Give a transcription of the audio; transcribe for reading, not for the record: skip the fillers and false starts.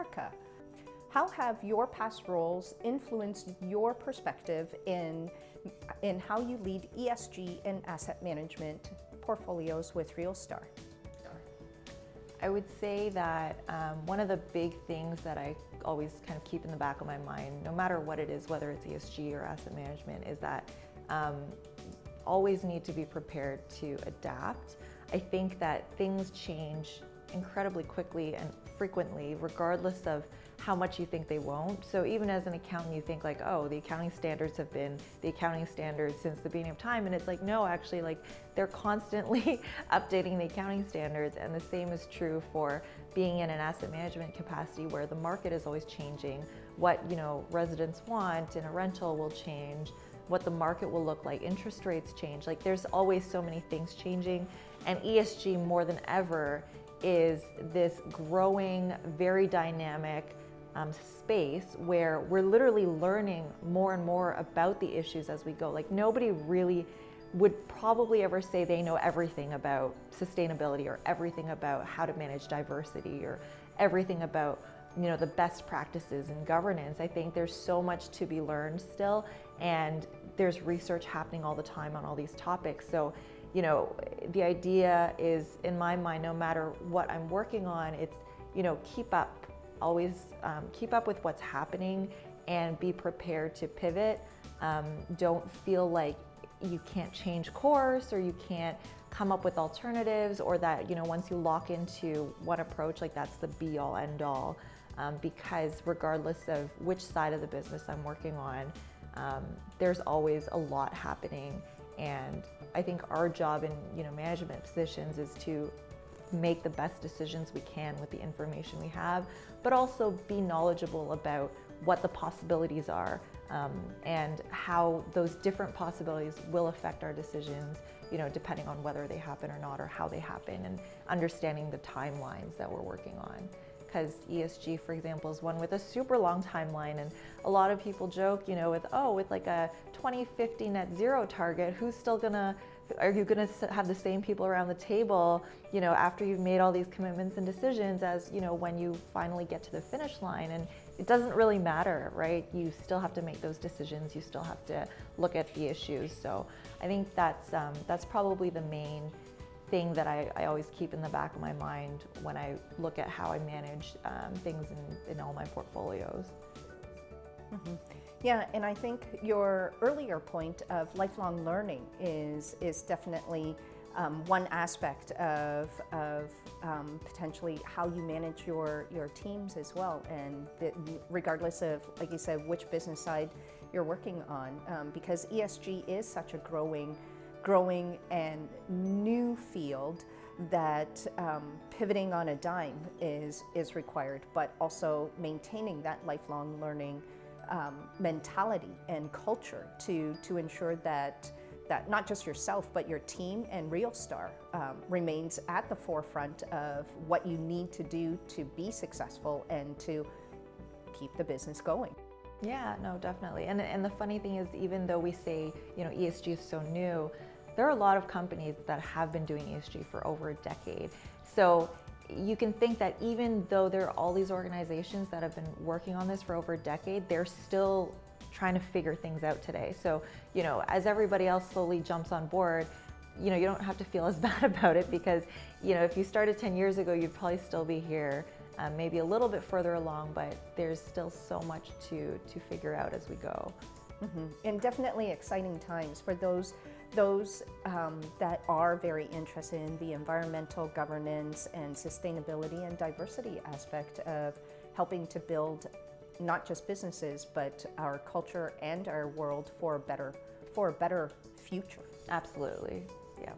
America. How have your past roles influenced your perspective in how you lead ESG and asset management portfolios with RealStar? I would say that one of the big things that I always kind of keep in the back of my mind, no matter what it is, whether it's ESG or asset management, is that always need to be prepared to adapt. I think that things change incredibly quickly and frequently, regardless of how much you think they won't. So even as an accountant, you think like, oh, the accounting standards have been the accounting standards since the beginning of time. And it's like, no, actually, like they're constantly updating the accounting standards. And the same is true for being in an asset management capacity where the market is always changing. What, residents want in a rental will change. What the market will look like, interest rates change. Like there's always so many things changing. And ESG more than ever is this growing, very dynamic space where we're literally learning more and more about the issues as we go. Like nobody really would probably ever say they know everything about sustainability or everything about how to manage diversity or everything about the best practices in governance. I think there's so much to be learned still, and there's research happening all the time on all these topics. So the idea is, in my mind, no matter what I'm working on, it's keep up. Always keep up with what's happening and be prepared to pivot. Don't feel like you can't change course or you can't come up with alternatives, or that once you lock into one approach, like that's the be all end all. Because regardless of which side of the business I'm working on, there's always a lot happening. And I think our job in management positions is to make the best decisions we can with the information we have, but also be knowledgeable about what the possibilities are and how those different possibilities will affect our decisions, depending on whether they happen or not or how they happen, and understanding the timelines that we're working on. Because ESG, for example, is one with a super long timeline, and a lot of people joke, with like a 2050 net zero target, are you gonna have the same people around the table, after you've made all these commitments and decisions as, when you finally get to the finish line? And it doesn't really matter, right? You still have to make those decisions. You still have to look at the issues. So I think that's probably the main thing that I always keep in the back of my mind when I look at how I manage things in all my portfolios. Mm-hmm. Yeah, and I think your earlier point of lifelong learning is definitely one aspect of potentially how you manage your teams as well, and regardless of, like you said, which business side you're working on, because ESG is such a growing and new field that pivoting on a dime is required, but also maintaining that lifelong learning mentality and culture to ensure that not just yourself but your team and RealStar remains at the forefront of what you need to do to be successful and to keep the business going. Yeah, no, definitely. And the funny thing is, even though we say ESG is so new, there are a lot of companies that have been doing ESG for over a decade. So you can think that even though there are all these organizations that have been working on this for over a decade, they're still trying to figure things out today. So, as everybody else slowly jumps on board, you don't have to feel as bad about it, because, if you started 10 years ago, you'd probably still be here, maybe a little bit further along, but there's still so much to figure out as we go. Mm-hmm. And definitely exciting times for those that are very interested in the environmental governance and sustainability and diversity aspect of helping to build not just businesses, but our culture and our world for a better future. Absolutely, yeah.